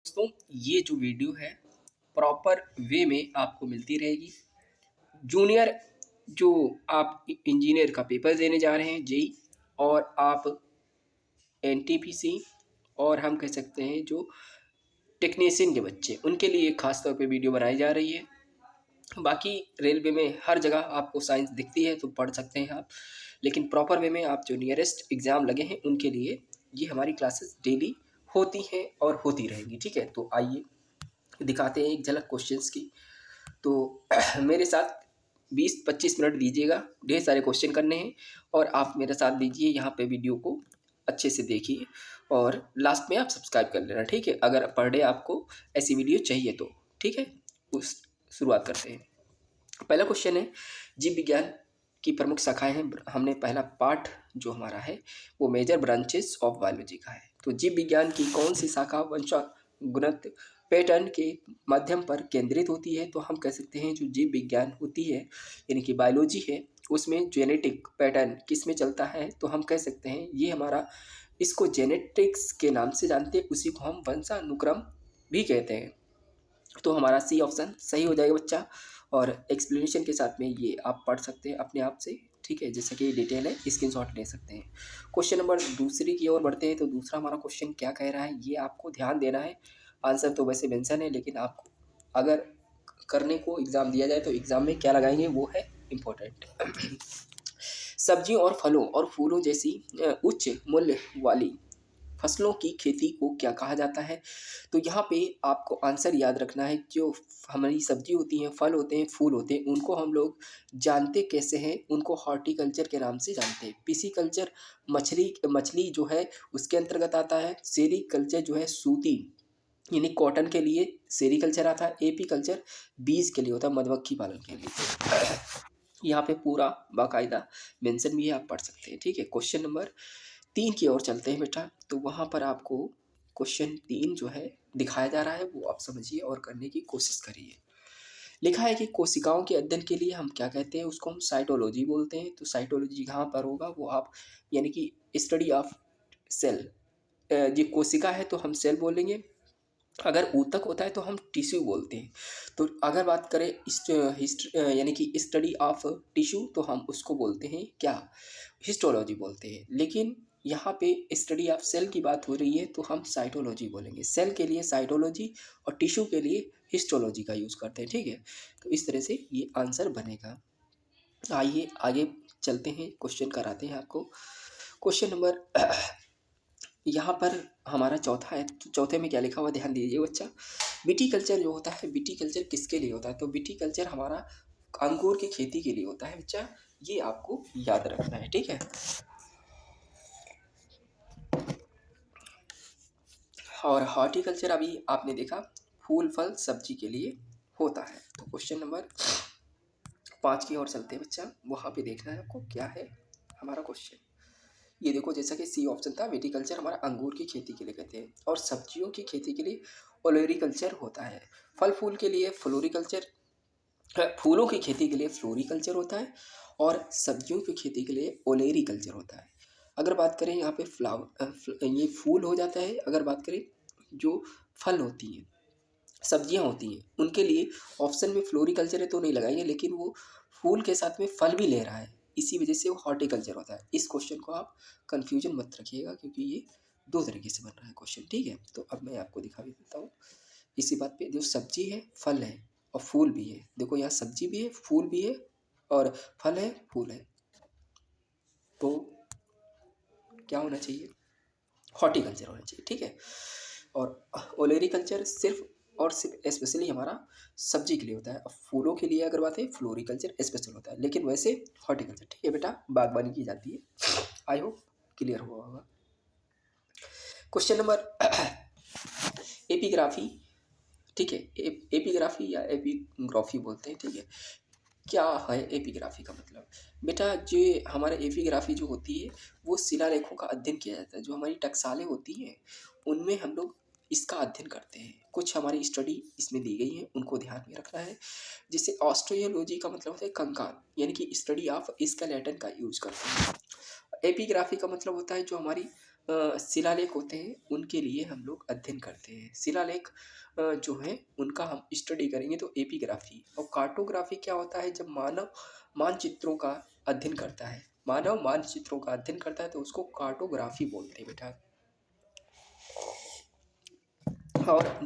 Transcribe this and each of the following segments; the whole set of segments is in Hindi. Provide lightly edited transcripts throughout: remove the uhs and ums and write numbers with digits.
दोस्तों, ये जो वीडियो है प्रॉपर वे में आपको मिलती रहेगी। जूनियर जो आप इंजीनियर का पेपर देने जा रहे हैं जेई, और आप एनटीपीसी, और हम कह सकते हैं जो टेक्नीशियन के बच्चे, उनके लिए खास तौर पे वीडियो बनाई जा रही है। बाकी रेलवे में हर जगह आपको साइंस दिखती है तो पढ़ सकते हैं आप, लेकिन प्रॉपर वे में आप जो नियरेस्ट एग्ज़ाम लगे हैं उनके लिए ये हमारी क्लासेस डेली होती हैं और होती रहेंगी। ठीक है, तो आइए दिखाते हैं एक झलक क्वेश्चंस की। तो मेरे साथ 20-25 मिनट दीजिएगा, ढेर सारे क्वेश्चन करने हैं और आप मेरे साथ दीजिए, यहाँ पे वीडियो को अच्छे से देखिए और लास्ट में आप सब्सक्राइब कर लेना। ठीक है, अगर पर डे आपको ऐसी वीडियो चाहिए तो। ठीक है, उस शुरुआत करते हैं। पहला क्वेश्चन है, जीव विज्ञान की प्रमुख शाखाएं हैं। हमने पहला पार्ट जो हमारा है वो मेजर ब्रांचेस ऑफ बायोलॉजी का है। तो जीव विज्ञान की कौन सी शाखा वंशानुगत पैटर्न के माध्यम पर केंद्रित होती है? तो हम कह सकते हैं जो जीव विज्ञान होती है यानी कि बायोलॉजी है, उसमें जेनेटिक पैटर्न किस में चलता है? तो हम कह सकते हैं ये हमारा, इसको जेनेटिक्स के नाम से जानते हैं, उसी को हम वंशानुक्रम भी कहते हैं। तो हमारा सी ऑप्शन सही हो जाएगा बच्चा, और एक्सप्लेनेशन के साथ में ये आप पढ़ सकते हैं अपने आप से। ठीक है, जैसे कि डिटेल है, स्क्रीनशॉट ले सकते हैं। क्वेश्चन नंबर दूसरी की ओर बढ़ते हैं। तो दूसरा हमारा क्वेश्चन क्या कह रहा है, ये आपको ध्यान देना है। आंसर तो वैसे मेंशन है, लेकिन आपको अगर करने को एग्ज़ाम दिया जाए तो एग्ज़ाम में क्या लगाएंगे वो है इम्पोर्टेंट। सब्जियों और फलों और फूलों जैसी उच्च मूल्य वाली फसलों की खेती को क्या कहा जाता है? तो यहाँ पे आपको आंसर याद रखना है। जो हमारी सब्जी होती हैं, फल होते हैं, फूल होते हैं, उनको हम लोग जानते कैसे हैं? उनको हॉर्टिकल्चर के नाम से जानते हैं। पिसीकल्चर मछली मछली जो है उसके अंतर्गत आता है। सेरीकल्चर जो है सूती यानी कॉटन के लिए सेरीकल्चर आता है। एपीकल्चर बीज के लिए होता है, मधुमक्खी पालन के लिए। यहाँ पे पूरा बाकायदा मेंशन भी है, आप पढ़ सकते हैं। ठीक है, क्वेश्चन नंबर 3 की ओर चलते हैं बेटा। तो वहाँ पर आपको क्वेश्चन 3 जो है दिखाया जा रहा है वो आप समझिए और करने की कोशिश करिए। लिखा है कि कोशिकाओं के अध्ययन के लिए हम क्या कहते हैं? उसको हम साइटोलॉजी बोलते हैं। तो साइटोलॉजी कहाँ पर होगा वो आप, यानी कि स्टडी ऑफ सेल। ये कोशिका है तो हम सेल बोलेंगे। अगर ऊतक होता है तो हम टिश्यू बोलते हैं। तो अगर बात करें यानी कि स्टडी ऑफ टिश्यू, तो हम उसको बोलते हैं क्या? हिस्टोलॉजी बोलते हैं। लेकिन यहाँ पे स्टडी ऑफ सेल की बात हो रही है तो हम साइटोलॉजी बोलेंगे। सेल के लिए साइटोलॉजी और टिश्यू के लिए हिस्टोलॉजी का यूज़ करते हैं। ठीक है, तो इस तरह से ये आंसर बनेगा। आइए आगे चलते हैं, क्वेश्चन कराते हैं आपको। क्वेश्चन नंबर यहाँ पर हमारा चौथा है। तो चौथे में क्या लिखा हुआ ध्यान दीजिए बच्चा। विटीकल्चर जो होता है, विटीकल्चर किसके लिए होता है? तो विटीकल्चर हमारा अंगूर की खेती के लिए होता है बच्चा, ये आपको याद रखना है। ठीक है, और हॉर्टिकल्चर अभी आपने देखा फूल फल सब्जी के लिए होता है। तो क्वेश्चन नंबर 5 की ओर चलते हैं बच्चा। वहाँ पे देखना है आपको क्या है हमारा क्वेश्चन। ये देखो, जैसा कि सी ऑप्शन था, विटीकल्चर हमारा अंगूर की खेती के लिए कहते हैं, और सब्जियों की खेती के लिए ओलेरिकल्चर होता है। फल फूल के लिए फ्लोरिकल्चर, फूलों की खेती के लिए फ्लोरिकल्चर होता है, और सब्जियों की खेती के लिए ओलेरिकल्चर होता है। अगर बात करें यहाँ पे ये फूल हो जाता है। अगर बात करें जो फल होती हैं, सब्जियां होती हैं, उनके लिए ऑप्शन में फ्लोरिकल्चर है तो नहीं लगाएंगे, लेकिन वो फूल के साथ में फल भी ले रहा है, इसी वजह से वो हॉर्टिकल्चर होता है। इस क्वेश्चन को आप कंफ्यूजन मत रखिएगा, क्योंकि ये दो तरीके से बन रहा है क्वेश्चन। ठीक है, तो अब मैं आपको दिखा भी देता हूँ इसी बात पे। जो सब्जी है, फल है और फूल भी है। देखो यहाँ सब्जी भी है, फूल भी है, और फल है, फूल है, तो क्या होना चाहिए? हॉर्टिकल्चर होना चाहिए। ठीक है, और ओलेरिकल्चर सिर्फ और सिर्फ स्पेशली हमारा सब्जी के लिए होता है। अब फूलों के लिए अगर बात है, फ्लोरिकल्चर स्पेशल होता है, लेकिन वैसे हॉर्टिकल्चर। ठीक है बेटा, बागवानी की जाती है। आई होप क्लियर हुआ होगा। Question number epigraphy. ठीक है, एपिग्राफी या एपिग्राफी बोलते हैं। ठीक है, क्या है एपिग्राफी का मतलब? बेटा जो हमारा एपिग्राफी जो होती है वो शिलालेखों का अध्ययन किया जाता है। जो हमारी टकसालें होती हैं उनमें हम लोग इसका अध्ययन करते हैं। कुछ हमारी स्टडी इसमें दी गई है, उनको ध्यान में रखना है। जैसे ऑस्ट्रोलॉजी का मतलब होता है कंकाल, यानी कि स्टडी ऑफ स्केलेटन का यूज करते हैं। एपिग्राफी का मतलब होता है जो हमारी शिलालेख होते हैं उनके लिए हम लोग अध्ययन करते हैं। शिलालेख जो है उनका हम स्टडी करेंगे तो एपिग्राफी। और कार्टोग्राफी क्या होता है, जब मानव मानचित्रों का अध्ययन करता है, मानव मानचित्रों का अध्ययन करता है तो उसको कार्टोग्राफी बोलते हैं बेटा। और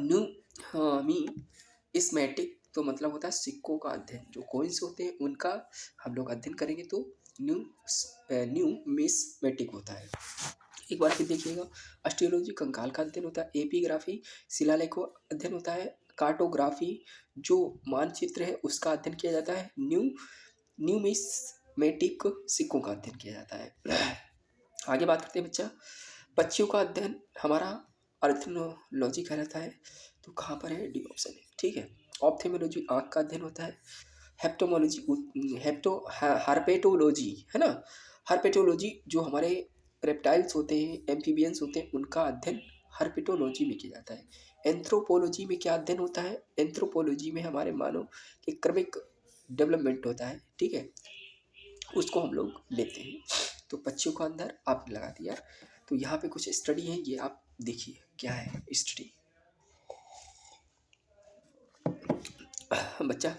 न्यूमिस्मेटिक तो मतलब होता है सिक्कों का अध्ययन, जो कॉइन्स होते हैं उनका हम लोग अध्ययन करेंगे तो न्यूमिस्मेटिक होता है। एक बार फिर देखिएगा, एस्ट्रोलॉजी कंकाल का अध्ययन होता है, एपिग्राफी शिलालेख अध्ययन होता है, कार्टोग्राफी जो मानचित्र है उसका अध्ययन किया जाता है, न्यूमिस्मेटिक सिक्कों का अध्ययन किया जाता है। आगे बात करते हैं बच्चा, पक्षियों का अध्ययन हमारा ऑर्थ्रोलॉजी कहलाता है। तो कहाँ पर है, डी ऑप्शन है, ठीक है। ऑप्थेमोलॉजी आँख का अध्ययन होता है। हार्पेटोलॉजी है ना, हार्पेटोलॉजी जो हमारे रेप्टाइल्स होते हैं, एम्फीबियंस होते हैं, उनका अध्ययन हार्पेटोलॉजी में किया जाता है। एंथ्रोपोलॉजी में क्या अध्ययन होता है, एंथ्रोपोलॉजी में हमारे मानव के क्रमिक डेवलपमेंट होता है, ठीक है, उसको हम लोग लेते हैं। तो पक्षियों का अंदर आपने लगा दिया। तो यहाँ पे कुछ स्टडी है, ये आप देखिए क्या है स्टडी। बच्चा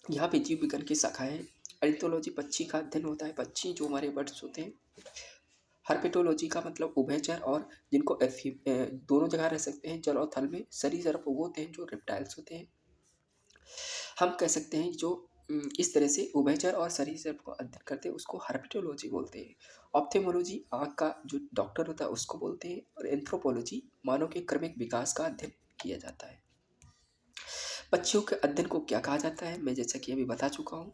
यहाँ पे जीव विज्ञान की शाखाएं, अर्निथोलॉजी पक्षी का अध्ययन होता है, पक्षी जो हमारे बर्ड्स होते हैं। हर्पेटोलॉजी का मतलब उभयचर और जिनको दोनों जगह रह सकते हैं, जल और थल में, सरीसृप वो होते हैं जो रेप्टाइल्स होते हैं। हम कह सकते हैं जो इस तरह से उभयचर और सरीसृप को अध्ययन करते हैं उसको हर्पेटोलॉजी बोलते हैं। ऑप्थेमोलॉजी आँख का जो डॉक्टर होता है उसको बोलते हैं। और एंथ्रोपोलॉजी मानव के क्रमिक विकास का अध्ययन किया जाता है। पक्षियों के अध्ययन को क्या कहा जाता है, मैं जैसा कि अभी बता चुका हूँ,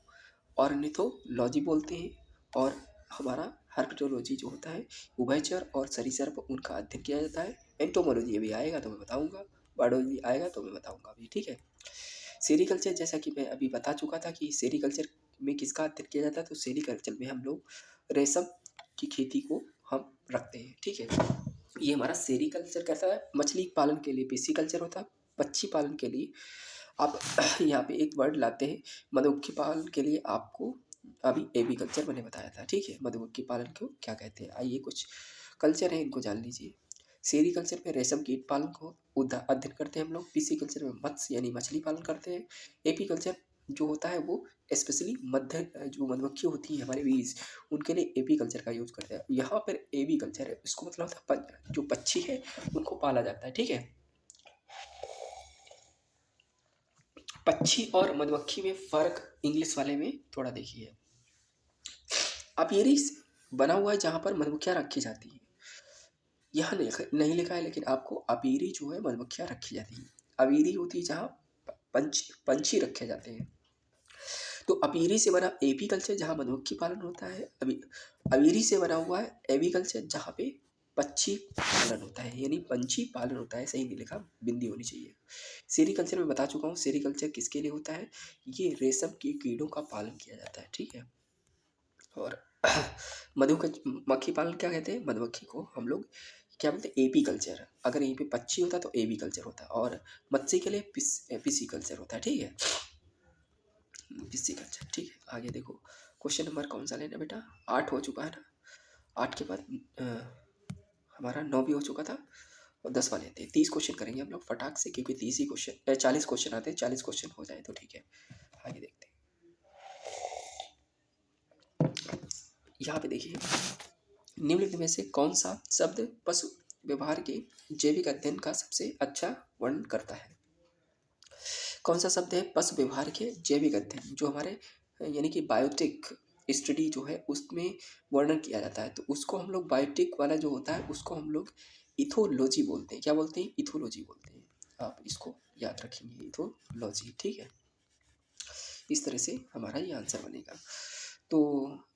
ऑर्निथोलॉजी बोलते हैं। और हमारा हर्पेटोलॉजी जो होता है उभयचर और सरीसृप उनका अध्ययन किया जाता है। एंटोमोलॉजी अभी आएगा तो मैं बताऊंगा, बायोलॉजी आएगा तो मैं बताऊंगा अभी, ठीक है। सेरीकल्चर जैसा कि मैं अभी बता चुका था कि सेरीकल्चर में किसका अध्ययन किया जाता है, तो सेरीकल्चर में हम लोग रेशम की खेती को हम रखते हैं, ठीक है। ये हमारा सेरीकल्चर कैसा है, मछली पालन के लिए पिसीकल्चर होता है, पक्षी पालन के लिए आप यहाँ पे एक वर्ड लाते हैं, मधुमक्खी पालन के लिए आपको अभी एपीकल्चर मैंने बताया था, ठीक है। मधुमक्खी पालन को क्या कहते हैं, आइए कुछ कल्चर है इनको जान लीजिए। सेरीकल्चर में रेशम कीट पालन को अध्ययन करते हैं हम लोग। पिसीकल्चर में मत्स्य यानी मछली पालन करते हैं। एपीकल्चर जो होता है वो स्पेशली मध्य जो मधुमक्खी होती है हमारे बीज, उनके लिए एपीकल्चर का यूज करते हैं। यहाँ पर एपीकल्चर है, इसको मतलब होता है जो पक्षी है उनको पाला जाता है, ठीक है। पक्षी और मधुमक्खी में फर्क इंग्लिश वाले में थोड़ा देखिए। अपीयरी बना हुआ है जहाँ पर मधुमक्खियाँ रखी जाती हैं, यहाँ नहीं लिखा है, लेकिन आपको अपीयरी जो है मधुमक्खियाँ रखी जाती हैं। अवीरी होती है जहाँ पंछी रखे जाते हैं। तो अपीयरी से बना एपीकल्चर जहाँ मधुमक्खी पालन होता है, अवीरी से बना हुआ है एवीकल्चर जहाँ पे पक्षी पालन होता है, यानी पंछी पालन होता है, सही नहीं लिखा, बिंदी होनी चाहिए। सेरीकल्चर में बता चुका हूँ, सेरीकल्चर किसके लिए होता है, ये रेशम के कीड़ों का पालन किया जाता है, ठीक है। और मधुमक्खी पालन क्या कहते हैं, मधुमक्खी को हम लोग क्या बोलते हैं, एपीकल्चर। अगर यहीं पे पक्षी होता तो एवीकल्चर होता, और मत्स्य के लिए पिसीकल्चर होता है, ठीक है, पिसीकल्चर, ठीक है। आगे देखो क्वेश्चन नंबर कौन सा लेना बेटा, 8 हो चुका है ना, 8 के बाद हमारा 9 भी हो चुका था, और 10 वाले आते हैं। 30 क्वेश्चन करेंगे हम लोग फटाक से, क्योंकि 30 ही क्वेश्चन 40 क्वेश्चन आते हैं, 40 क्वेश्चन हो जाए तो ठीक है। आगे देखते हैं, यहाँ पे देखिए, निम्नलिखित में से कौन सा शब्द पशु व्यवहार के जैविक अध्ययन का सबसे अच्छा वर्णन करता है। कौन सा शब्द है पशु व्यवहार के जैविक अध्ययन, जो हमारे यानी कि बायोटिक स्टडी जो है उसमें वर्णन किया जाता है, तो उसको हम लोग बायोटिक वाला जो होता है उसको हम लोग इथोलॉजी बोलते हैं। क्या बोलते हैं, इथोलॉजी बोलते हैं। आप इसको याद रखेंगे, इथोलॉजी, ठीक है। इस तरह से हमारा ये आंसर बनेगा। तो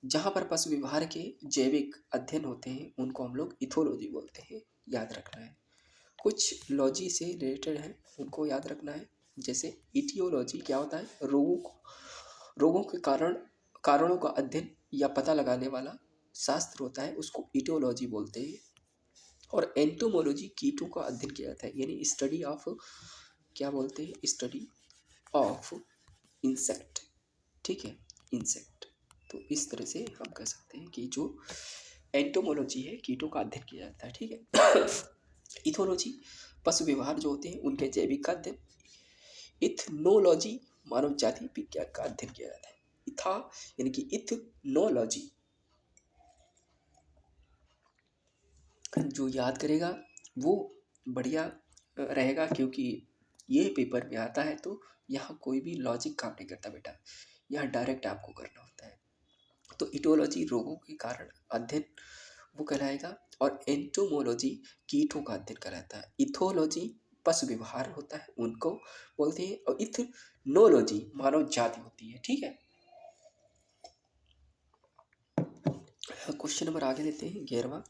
जहाँ पर पशु व्यवहार के जैविक अध्ययन होते हैं उनको हम लोग इथोलॉजी बोलते हैं, याद रखना है। कुछ लॉजी से रिलेटेड है उनको याद रखना है, जैसे इटियोलॉजी क्या होता है, रोगों के कारणों का अध्ययन या पता लगाने वाला शास्त्र होता है, उसको इटियोलॉजी बोलते हैं। और एंटोमोलॉजी कीटों का अध्ययन किया जाता है, यानी स्टडी ऑफ, क्या बोलते हैं, स्टडी ऑफ इंसेक्ट, ठीक है, इंसेक्ट। तो इस तरह से हम कह सकते हैं कि जो एंटोमोलॉजी है, कीटों का अध्ययन किया जाता है, ठीक है। इथोलॉजी पशु व्यवहार जो होते हैं उनके जैविक का अध्ययन। इथनोलॉजी मानव जाति विज्ञान का अध्ययन किया जाता है। इथा यानी कि इथनोलॉजी, जो याद करेगा वो बढ़िया रहेगा, क्योंकि ये पेपर में आता है तो यहाँ कोई भी लॉजिक काम नहीं करता बेटा, यहाँ डायरेक्ट आपको करना होता है। तो इटोलॉजी रोगों के कारण अध्ययन वो कहलाएगा, और एंटोमोलॉजी कीटों का अध्ययन कहलाता है। इथोलॉजी पशु व्यवहार होता है उनको बोलते हैं, और इथनोलॉजी मानव जाति होती है, ठीक है। क्वेश्चन नंबर आगे लेते हैं 11वां।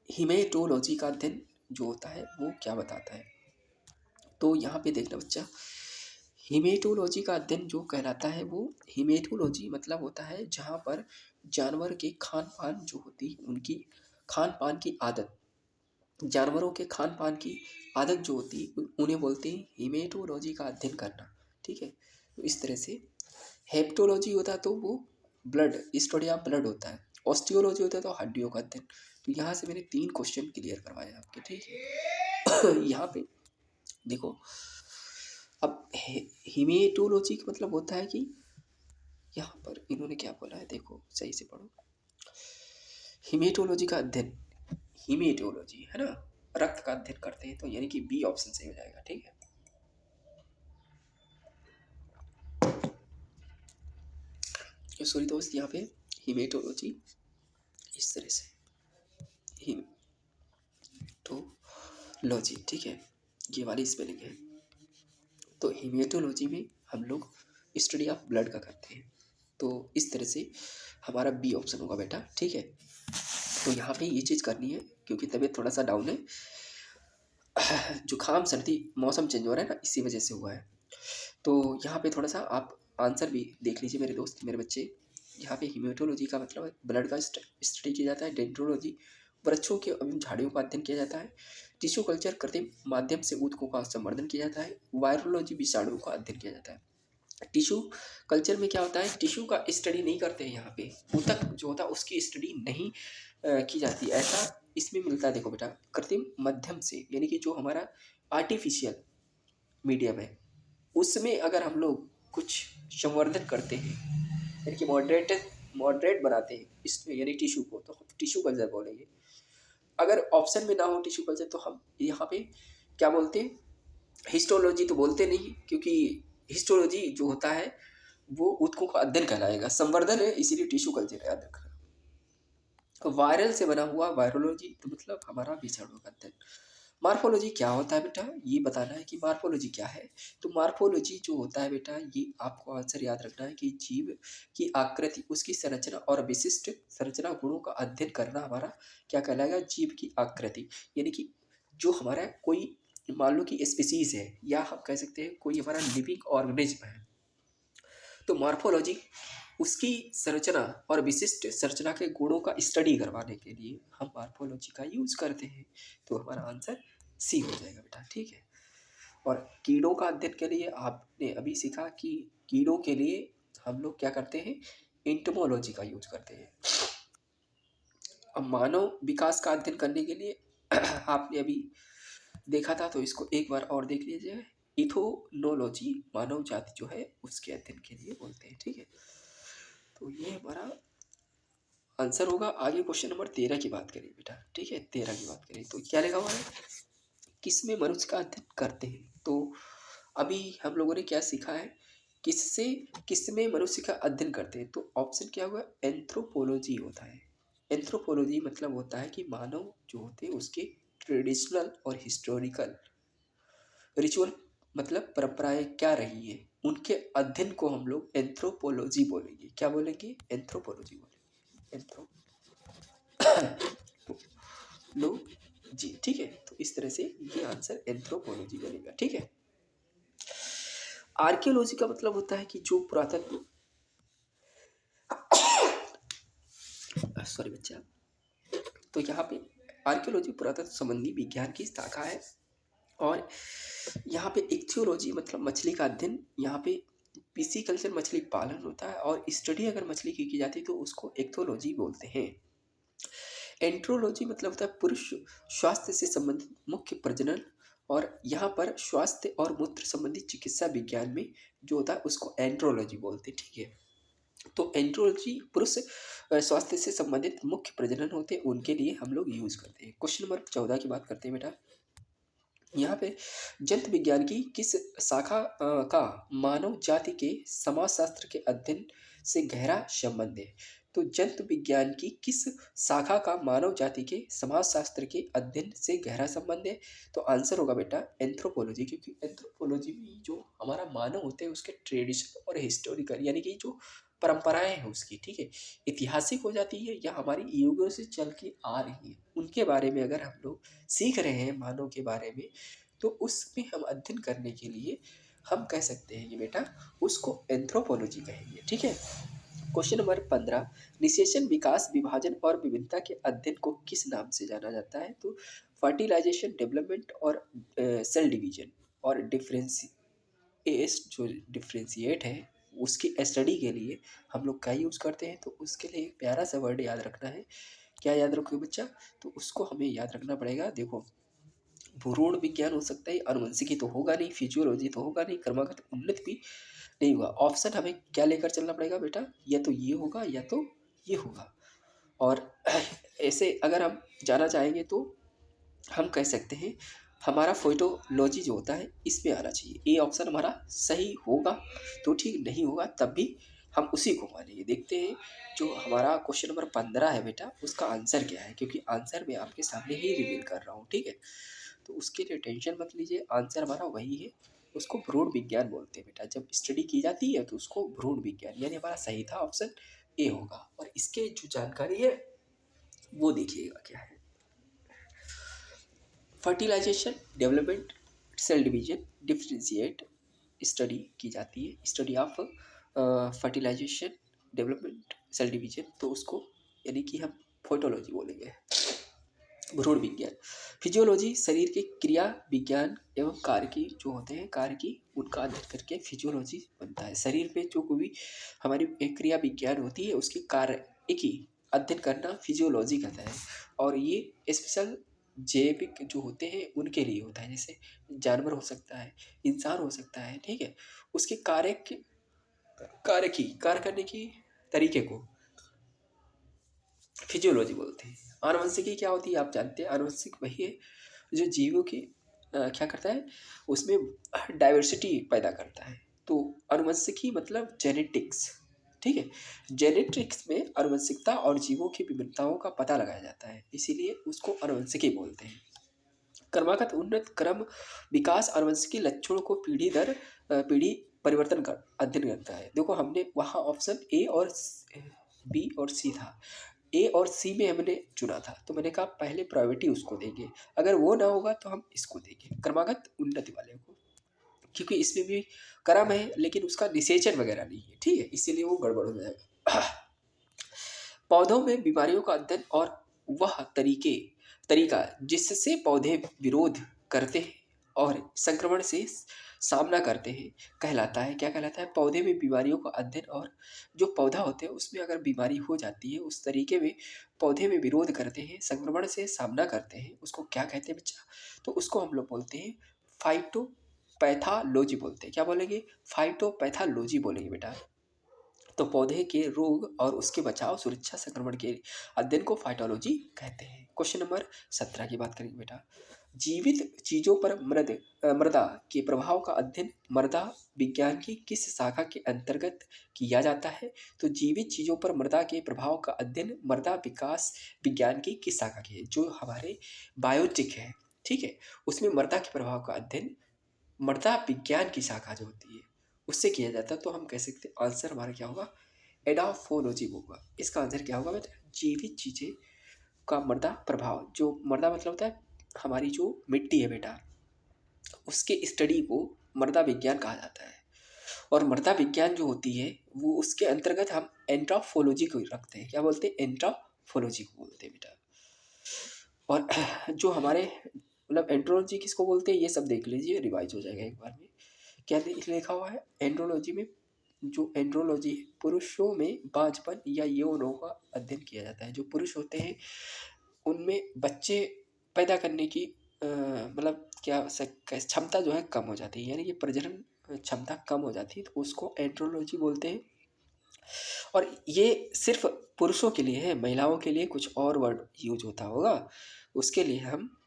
हिमेटोलॉजी का अध्ययन जो होता है वो क्या बताता है? तो यहाँ पे देखना बच्चा, हिमेटोलॉजी का अध्ययन जो कहलाता है वो, हिमेटोलॉजी मतलब होता है जहाँ पर जानवर के खान पान जो होती है, उनकी खान पान की आदत, जानवरों के खान पान की आदत जो होती है उन्हें बोलते हैं हिमेटोलॉजी का अध्ययन करना, ठीक है। तो इस तरह से हेप्टोलॉजी होता है तो वो ब्लड, स्टडी ऑफ ब्लड होता है। ऑस्टियोलॉजी होता है तो हड्डियों का अध्ययन। तो यहाँ से मैंने 3 क्वेश्चन क्लियर करवाए आपके, ठीक है। यहाँ पे देखो, अब हिमेटोलॉजी का मतलब होता है कि यहाँ पर इन्होंने क्या बोला है, देखो सही से पढ़ो। हिमेटोलॉजी का अध्ययन, हिमेटोलॉजी है ना, रक्त का अध्ययन करते हैं, तो यानी कि बी ऑप्शन सही हो जाएगा, ठीक है। सॉरी दोस्त, यहाँ पे हिमेटोलॉजी इस तरह से हिमेटोलॉजी, ठीक है, ये वाली स्पेलिंग है। तो हिमेटोलॉजी में हम लोग स्टडी ऑफ ब्लड का करते हैं, तो इस तरह से हमारा बी ऑप्शन होगा बेटा, ठीक है। तो यहाँ पे ये चीज़ करनी है, क्योंकि तबीयत थोड़ा सा डाउन है, जुकाम सर्दी मौसम चेंज हो रहा है ना, इसी वजह से हुआ है। तो यहाँ पे थोड़ा सा आप आंसर भी देख लीजिए मेरे दोस्त, मेरे बच्चे। यहाँ पे हिमेटोलॉजी का मतलब ब्लड का स्टडी किया जाता है। डेंड्रोलॉजी वृक्षों के एवं झाड़ियों का अध्ययन किया जाता है। टिश्यू कल्चर कृत्रिम माध्यम से ऊतकों का संवर्धन किया जाता है। वायरोलॉजी विषाणुओं का अध्ययन किया जाता है। टिश्यू कल्चर में क्या होता है, टिश्यू का स्टडी नहीं करते हैं, यहाँ पे ऊतक जो होता है उसकी स्टडी नहीं की जाती, ऐसा इसमें मिलता है। देखो बेटा, कृत्रिम माध्यम से यानी कि जो हमारा आर्टिफिशियल मीडियम है उसमें अगर हम लोग कुछ संवर्धन करते हैं, यानी कि मॉडरेट बनाते हैं इसमें, यानी टिश्यू को, तो हम टिश्यू कल्चर बोलेंगे। अगर ऑप्शन में ना हो टिश्यू कल्चर तो हम यहाँ पे क्या बोलते हैं, हिस्टोलॉजी तो बोलते नहीं, क्योंकि हिस्टोलॉजी जो होता है वो ऊतकों का अध्ययन कहलाएगा। संवर्धन है इसीलिए टिश्यू कल्चर याद रखना। वायरल से बना हुआ वायरोलॉजी तो मतलब हमारा विषाणु का अध्ययन। मार्फोलॉजी क्या होता है बेटा, ये बताना है कि मार्फोलॉजी क्या है। तो मार्फोलॉजी जो होता है बेटा, ये आपको आंसर याद रखना है कि जीव की आकृति, उसकी संरचना और विशिष्ट संरचना गुणों का अध्ययन करना हमारा क्या कहलाएगा, जीव की आकृति। यानी कि जो हमारा कोई मान लो कि स्पीसीज है, या हम कह सकते हैं कोई हमारा लिविंग ऑर्गेनिज्म है, तो मार्फोलॉजी उसकी संरचना और विशिष्ट संरचना के गुणों का स्टडी करवाने के लिए हम मार्फोलॉजी का यूज करते हैं। तो हमारा आंसर सी हो जाएगा बेटा, ठीक है। और कीड़ों का अध्ययन के लिए आपने अभी सीखा कि कीड़ों के लिए हम लोग क्या करते हैं, एंटोमोलॉजी का यूज करते हैं। अब मानव विकास का अध्ययन करने के लिए आपने अभी देखा था, तो इसको एक बार और देख लीजिए। इथोनोलॉजी मानव जाति जो है उसके अध्ययन के लिए बोलते हैं, ठीक है। तो ये हमारा आंसर होगा। आगे क्वेश्चन नंबर 13 की बात करें बेटा, ठीक है, 13 की बात करें तो क्या लिखा हुआ है, किसमें मनुष्य का अध्ययन करते हैं। तो अभी हम लोगों ने क्या सीखा है, किससे किसमें मनुष्य का अध्ययन करते हैं, तो ऑप्शन क्या हुआ, एंथ्रोपोलॉजी होता है। एंथ्रोपोलॉजी मतलब होता है कि मानव जो होते हैं उसके ट्रेडिशनल और हिस्टोरिकल रिचुअल, मतलब परंपराएं क्या रही है, उनके अध्ययन को हम लोग एंथ्रोपोलॉजी बोलेंगे। क्या बोलेंगे, एंथ्रोपोलॉजी बोलेंगे, एंथ्रोपोलॉजी, ठीक है। तो इस तरह से ये आंसर एंथ्रोपोलॉजी बनेगा, ठीक है। आर्कियोलॉजी का मतलब होता है कि जो पुरातत्व, सॉरी बच्चा, तो यहाँ पे आर्कियोलॉजी पुरातत्व संबंधी विज्ञान की शाखा है। और यहाँ पे इक्थियोलॉजी मतलब मछली का अध्ययन, यहाँ पे पिसीकल्चर मछली पालन होता है, और स्टडी अगर मछली की जाती है तो उसको इक्थियोलॉजी बोलते हैं। एंट्रोलॉजी मतलब होता है पुरुष स्वास्थ्य से संबंधित मुख्य प्रजनन, और यहाँ पर स्वास्थ्य और मूत्र संबंधी चिकित्सा विज्ञान में जो होता है उसको एंट्रोलॉजी बोलते हैं, ठीक है। तो एंट्रोलॉजी पुरुष स्वास्थ्य से संबंधित मुख्य प्रजनन होते हैं उनके लिए हम लोग यूज करते हैं। क्वेश्चन नंबर 14 की बात करते हैं बेटा। यहाँ पे जंतु विज्ञान की किस शाखा का मानव जाति के समाजशास्त्र के अध्ययन से गहरा संबंध है। तो जंतु विज्ञान की किस शाखा का मानव जाति के समाजशास्त्र के अध्ययन से गहरा संबंध है। तो आंसर होगा बेटा एंथ्रोपोलॉजी, क्योंकि एंथ्रोपोलॉजी में जो हमारा मानव होते हैं उसके ट्रेडिशन और हिस्टोरिकल यानी कि जो परंपराएं हैं उसकी, ठीक है, ऐतिहासिक हो जाती है या हमारी युगों से चल के आ रही है उनके बारे में अगर हम लोग सीख रहे हैं मानव के बारे में, तो उसमें हम अध्ययन करने के लिए हम कह सकते हैं कि बेटा उसको एंथ्रोपोलॉजी कहेंगे, ठीक है। क्वेश्चन नंबर 15, निषेचन विकास विभाजन और विविधता के अध्ययन को किस नाम से जाना जाता है। तो फर्टिलाइजेशन, डेवलपमेंट और सेल डिवीजन और डिफ्रेंशिएट है उसकी स्टडी के लिए हम लोग क्या यूज़ करते हैं। तो उसके लिए एक प्यारा सा वर्ड याद रखना है। क्या याद रखोगे बच्चा? तो उसको हमें याद रखना पड़ेगा। देखो, भ्रूण विज्ञान हो सकता है, अनुवंशिकी तो होगा नहीं, फिजियोलॉजी तो होगा नहीं, क्रमागत उन्नति भी नहीं होगा। ऑप्शन हमें क्या लेकर चलना पड़ेगा बेटा? या तो ये होगा या तो ये होगा। और ऐसे अगर हम जाना चाहेंगे तो हम कह सकते हैं हमारा फोटोलॉजी जो होता है इसमें आना चाहिए। ये ऑप्शन हमारा सही होगा तो ठीक, नहीं होगा तब भी हम उसी को मानेंगे। देखते हैं जो हमारा क्वेश्चन नंबर 15 है बेटा उसका आंसर क्या है, क्योंकि आंसर मैं आपके सामने ही रिवील कर रहा हूँ, ठीक है। तो उसके लिए टेंशन मत लीजिए, आंसर हमारा वही है। उसको भ्रूण विज्ञान बोलते हैं बेटा। जब स्टडी की जाती है तो उसको भ्रूण विज्ञान, यानी हमारा सही था ऑप्शन ए होगा। और इसके जो जानकारी है वो देखिएगा क्या है। Fertilisation, development, cell division, differentiate study की जाती है। Study of fertilisation, development, cell division, तो उसको यानी कि हम फोटोलॉजी बोलेंगे। भ्रूण विज्ञान, फिजियोलॉजी, शरीर के क्रिया विज्ञान एवं कार्य की जो होते हैं कार्य की उनका अध्ययन करके फिजियोलॉजी बनता है। शरीर में जो कोई भी हमारी एक क्रिया विज्ञान होती है उसकी कार्य की अध्ययन करना फिजियोलॉजी कहता है। और ये स्पेशल जैविक जो होते हैं उनके लिए होता है, जैसे जानवर हो सकता है, इंसान हो सकता है, ठीक है, उसके कार्य करने की तरीके को फिजियोलॉजी बोलते हैं। आनुवंशिकी क्या होती है आप जानते हैं। आनुवंशिक वही है जो जीवों की क्या करता है, उसमें डाइवर्सिटी पैदा करता है। तो आनुवंशिकी मतलब जेनेटिक्स, ठीक है। जेनेटिक्स में आनुवंशिकता और जीवों की विभिन्नताओं का पता लगाया जाता है, इसीलिए उसको आनुवंशिकी बोलते हैं। क्रमागत उन्नत क्रम विकास आनुवंशिकी लक्षणों को पीढ़ी दर पीढ़ी परिवर्तन कर अध्ययन करता है। देखो हमने वहाँ ऑप्शन ए और बी और सी था, ए और सी में हमने चुना था, तो मैंने कहा पहले प्रायोरिटी उसको देंगे, अगर वो ना होगा तो हम इसको देंगे क्रमागत उन्नति वाले को, क्योंकि इसमें भी क्रम है लेकिन उसका निषेचन वगैरह नहीं है, ठीक है, इसीलिए वो गड़बड़ हो जाएगा। पौधों में बीमारियों का अध्ययन और वह तरीका जिससे पौधे विरोध करते हैं और संक्रमण से सामना करते हैं कहलाता है, क्या कहलाता है? पौधे में बीमारियों का अध्ययन और जो पौधा होते हैं उसमें अगर बीमारी हो जाती है उस तरीके में पौधे में विरोध करते हैं, संक्रमण से सामना करते हैं, उसको क्या कहते हैं बच्चा? तो उसको हम लोग बोलते हैं फाइटोपैथोलॉजी बोलते हैं। क्या बोलेंगे? फाइटोपैथोलॉजी बोलेंगे बेटा। तो पौधे के रोग और उसके बचाव, सुरक्षा, संक्रमण के अध्ययन को फाइटोलॉजी कहते हैं। क्वेश्चन नंबर 17 की बात करेंगे बेटा। जीवित चीजों पर मृदा के प्रभाव का अध्ययन मृदा विज्ञान की किस शाखा के अंतर्गत किया जाता है। तो जीवित चीजों पर मृदा के प्रभाव का अध्ययन मृदा विकास विज्ञान की किस शाखा की है? जो हमारे बायोटिक है, ठीक है, उसमें मृदा के प्रभाव का अध्ययन मृदा विज्ञान की शाखा जो होती है उससे किया जाता है। तो हम कह सकते हैं आंसर हमारा क्या होगा? एडाफोलॉजी होगा। इसका आंसर क्या होगा बेटा? जीवित चीजें का मृदा प्रभाव, जो मृदा मतलब होता है हमारी जो मिट्टी है बेटा, उसके स्टडी को मृदा विज्ञान कहा जाता है। और मृदा विज्ञान जो होती है वो उसके अंतर्गत हम एंट्रोफोलॉजी को रखते हैं। क्या बोलते हैं? एंट्रोफोलॉजी को बोलते हैं बेटा। और जो हमारे मतलब एंट्रोलॉजी किसको बोलते हैं ये सब देख लीजिए, रिवाइज हो जाएगा एक बार में। क्या लिखा हुआ है एंड्रोलॉजी में? जो एंड्रोलॉजी है, पुरुषों में बांझपन या यौन रोग का अध्ययन किया जाता है। जो पुरुष होते हैं उनमें बच्चे पैदा करने की मतलब क्या क्षमता जो है कम हो जाती है, यानी कि प्रजनन क्षमता कम हो जाती है, तो उसको एंड्रोलॉजी बोलते हैं। और ये सिर्फ पुरुषों के लिए है, महिलाओं के लिए कुछ और वर्ड यूज होता होगा, उसके लिए हम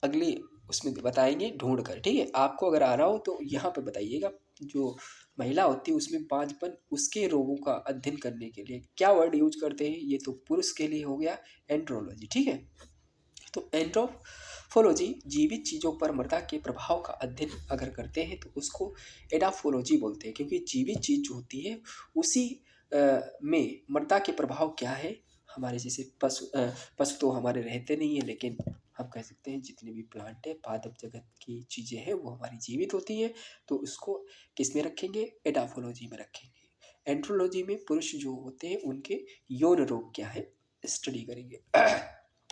अगली उसमें बताएंगे ढूंढ कर। ठीक है, आपको अगर आ रहा हो तो यहाँ पे बताइएगा। जो महिला होती है उसमें बांझपन, उसके रोगों का अध्ययन करने के लिए क्या वर्ड यूज करते हैं, ये तो पुरुष के लिए हो गया एंड्रोलॉजी। ठीक है, तो एंड्रोफोलॉजी जीवित चीज़ों पर मृदा के प्रभाव का अध्ययन अगर करते हैं तो उसको एडाफोलॉजी बोलते हैं, क्योंकि जीवित चीज़ जो होती है उसी में मृदा के प्रभाव क्या है। हमारे जैसे पशु तो हमारे रहते नहीं है, लेकिन हम कह सकते हैं जितने भी प्लांट है, पादप जगत की चीज़ें हैं वो हमारी जीवित होती हैं, तो उसको किस में रखेंगे, एडाफोलॉजी में रखेंगे। एंड्रोलॉजी में पुरुष जो होते हैं उनके यौन रोग क्या है स्टडी करेंगे।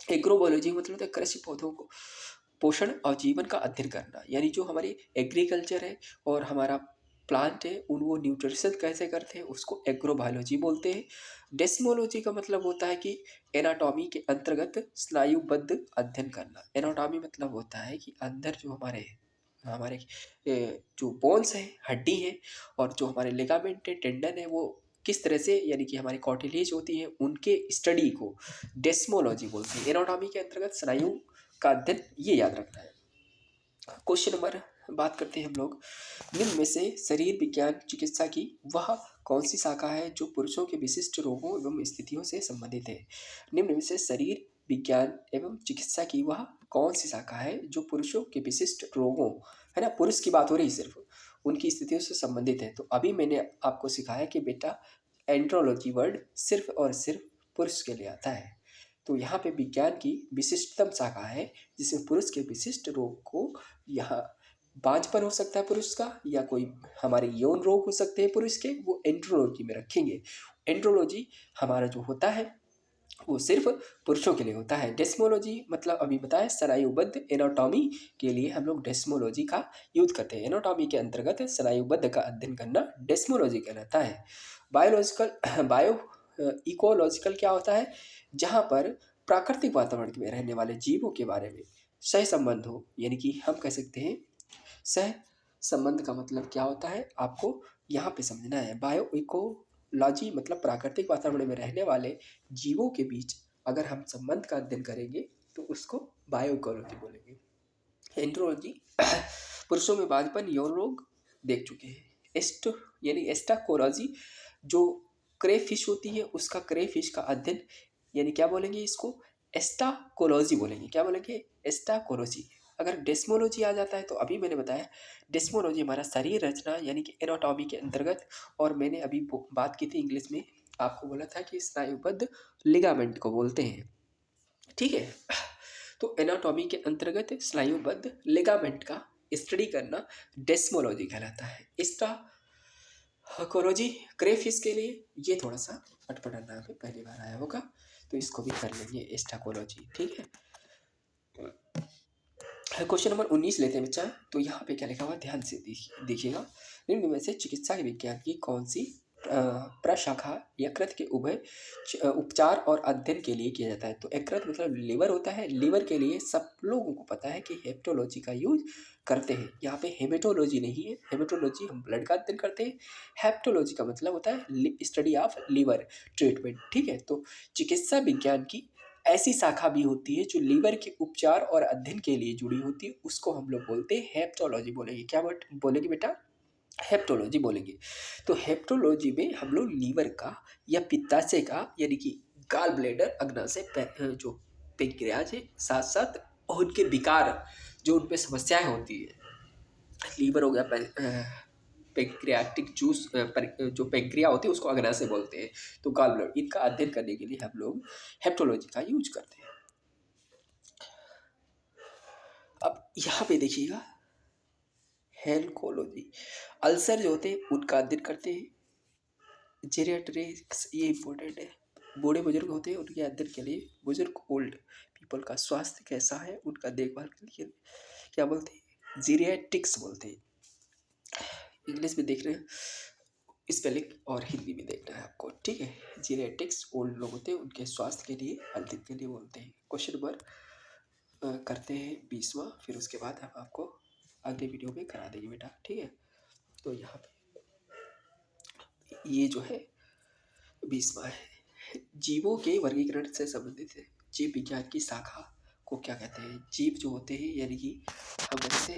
एग्रोबोलॉजी मतलब होता है कृषि पौधों को पोषण और जीवन का अध्ययन करना, यानी जो हमारी एग्रीकल्चर है और हमारा प्लांट है उन वो न्यूट्रिशन कैसे करते हैं उसको एग्रोबायोलॉजी बोलते हैं। डेस्मोलॉजी का मतलब होता है कि एनाटॉमी के अंतर्गत स्नायुबद्ध अध्ययन करना। एनाटॉमी मतलब होता है कि अंदर जो हमारे हमारे जो बोन्स हैं, हड्डी है, और जो हमारे लिगामेंट है, टेंडन है, वो किस तरह से, यानी कि हमारी कॉटिलेज होती है, उनके स्टडी को डेस्मोलॉजी बोलते हैं। एनाटॉमी के अंतर्गत स्नायु का अध्ययन, ये याद रखना है। क्वेश्चन नंबर बात करते हैं हम लोग, निम्न में से शरीर विज्ञान चिकित्सा की वह कौन सी शाखा है जो पुरुषों के विशिष्ट रोगों एवं स्थितियों से संबंधित है। निम्न में से शरीर विज्ञान एवं चिकित्सा की वह कौन सी शाखा है जो पुरुषों के विशिष्ट रोगों, है ना, पुरुष की बात हो रही सिर्फ, उनकी स्थितियों से संबंधित है। तो अभी मैंने आपको सिखाया कि बेटा एंड्रोलॉजी वर्ड सिर्फ और सिर्फ पुरुष के लिए आता है। तो यहाँ पे विज्ञान की विशिष्टतम शाखा है जिसमें पुरुष के विशिष्ट रोग को, यहाँ बांझपन हो सकता है पुरुष का, या कोई हमारे यौन रोग हो सकते हैं पुरुष के, वो एंड्रोलॉजी में रखेंगे। एंड्रोलॉजी हमारा जो होता है वो सिर्फ पुरुषों के लिए होता है। डेस्मोलॉजी मतलब अभी बताया स्नायुबद्ध, एनाटॉमी के लिए हम लोग डेस्मोलॉजी का यूज करते हैं। एनाटॉमी के अंतर्गत स्नायुबद्ध का अध्ययन करना डेस्मोलॉजी कहलाता है। बायोलॉजिकल बायो इकोलॉजिकल क्या होता है, जहाँ पर प्राकृतिक वातावरण में रहने वाले जीवों के बारे में सह संबंध हो, यानी कि हम कह सकते हैं सह संबंध का मतलब क्या होता है आपको यहाँ पे समझना है। बायो इकोलॉजी मतलब प्राकृतिक वातावरण में रहने वाले जीवों के बीच अगर हम संबंध का अध्ययन करेंगे तो उसको बायो इकोलॉजी बोलेंगे। एंड्रोलॉजी पुरुषों में बांझपन यौन रोग देख चुके हैं। एस्ट यानी एस्टाकोलॉजी जो क्रेफिश होती है उसका क्रेफिश का अध्ययन, यानी क्या बोलेंगे इसको, एस्टाकोलॉजी बोलेंगे। क्या बोलेंगे, एस्टाकोलॉजी। अगर डेस्मोलॉजी आ जाता है तो अभी मैंने बताया डेस्मोलॉजी हमारा शरीर रचना यानी कि एनाटॉमी के अंतर्गत, और मैंने अभी बात की थी इंग्लिश में, आपको बोला था कि स्नायुबद्ध लिगामेंट को बोलते हैं। ठीक है, तो एनाटॉमी के अंतर्गत स्नायुबद्ध लिगामेंट का स्टडी करना डेस्मोलॉजी कहलाता है। एस्टाकोलॉजी क्रेफिश के लिए ये थोड़ा सा अटपटा नाम है, पहली बार आया होगा, तो इसको भी कर लेंगे एस्टाकोलॉजी। ठीक है, क्वेश्चन नंबर 19 लेते हैं बच्चा। तो यहाँ पे क्या लिखा हुआ ध्यान से देखिएगा। निम्न में से चिकित्सा के विज्ञान की कौन सी प्रशाखा यकृत के उपचार और अध्ययन के लिए किया जाता है। तो यकृत मतलब लीवर होता है, लीवर के लिए सब लोगों को पता है कि हेप्टोलॉजी का यूज करते हैं। यहाँ पे हेमेटोलॉजी नहीं है, हेमेटोलॉजी हम ब्लड का अध्ययन करते हैं, हेप्टोलॉजी का मतलब होता है स्टडी ऑफ लीवर ट्रीटमेंट। ठीक है, तो चिकित्सा विज्ञान की ऐसी शाखा भी होती है जो लीवर के उपचार और अध्ययन के लिए जुड़ी होती है, उसको हम लोग बोलते हैं हेप्टोलॉजी बोलेंगे। क्या बोलेंगे बेटा, हेप्टोलॉजी बोलेंगे। तो हेप्टोलॉजी में हम लोग लीवर का या पित्ताशय का यानी कि गाल ब्लेडर, अग्नाशय, जो पेंक्रियाज है, साथ साथ उनके विकार जो उनपे समस्याएं होती है, लीवर हो गया, पेंक्रियाटिक जूस जो पेंक्रिया होती है उसको अग्नाशय बोलते हैं, तो गाल ब्लेडर, इनका अध्ययन करने के लिए हम लोग हेप्टोलॉजी का यूज करते हैं। अब यहाँ पे देखिएगा हेल्कोलॉजी, अल्सर जो होते हैं उनका अध्ययन करते हैं। जेरियाट्रिक्स ये इंपॉर्टेंट है, बूढ़े बुजुर्ग होते हैं उनके अध्ययन के लिए, बुजुर्ग ओल्ड पीपल का स्वास्थ्य कैसा है उनका देखभाल के लिए क्या बोलते हैं, जीरियाट्रिक्स बोलते हैं। इंग्लिश में देख रहे हैं स्पेलिंग और हिंदी में देखना है आपको, ठीक है। जीनेटिक्स ओल्ड लोग होते हैं उनके स्वास्थ्य के लिए, हेल्थ के लिए बोलते हैं। क्वेश्चन नंबर करते हैं 20वां, फिर उसके बाद हम आपको अगले वीडियो में करा देंगे बेटा, ठीक है। तो यहाँ पे ये जो है 20वां है, जीवों के वर्गीकरण से संबंधित है। जीव विज्ञान की शाखा को क्या कहते हैं? जीव जो होते हैं यानी कि हम जैसे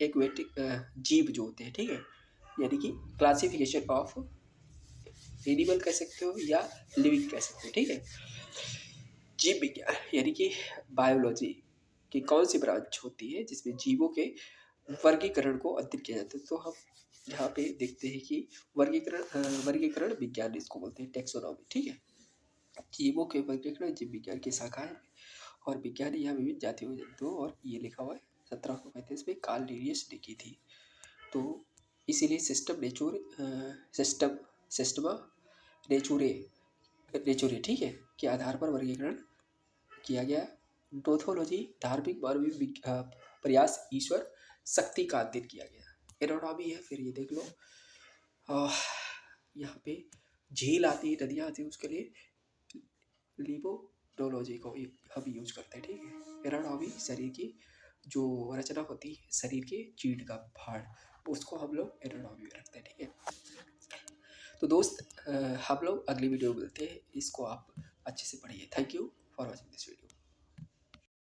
एक्वेटिक जीव जो होते हैं, ठीक है, यानी कि क्लासिफिकेशन ऑफ एनिमल कह सकते हो या लिविंग कह सकते हो, ठीक है। जीव विज्ञान यानी कि बायोलॉजी की कौन सी ब्रांच होती है जिसमें जीवों के वर्गीकरण को अध्ययन किया जाता है? तो हम यहाँ पे देखते हैं कि वर्गीकरण विज्ञान इसको बोलते हैं, टेक्सोनॉमी, ठीक है। जीवों के वर्गीकरण जीव विज्ञान की शाखा है और विज्ञान यह विभिन्न जातियों जंतुओं, और ये लिखा हुआ है 1735 में कार्ल लिनियस ने की थी। तो इसीलिए सिस्टमा नेचुरे नेचुरे, ठीक है, के आधार पर वर्गीकरण किया गया। नोथोलॉजी धार्मिक मानवीय प्रयास ईश्वर शक्ति का अध्ययन किया गया। एरोनॉमी है, फिर ये देख लो यहाँ पे झील आती है, नदियाँ आती है, उसके लिए लिपोडोलॉजी को हम यूज करते हैं, ठीक है। एरोनॉमी शरीर की जो रचना होती है, शरीर के चीड़ का फाड़, उसको हम लोग एरोनॉमी में रखते हैं, ठीक है। तो दोस्त हम लोग अगली वीडियो में मिलते हैं, इसको आप अच्छे से पढ़िए। Thank you for watching this video.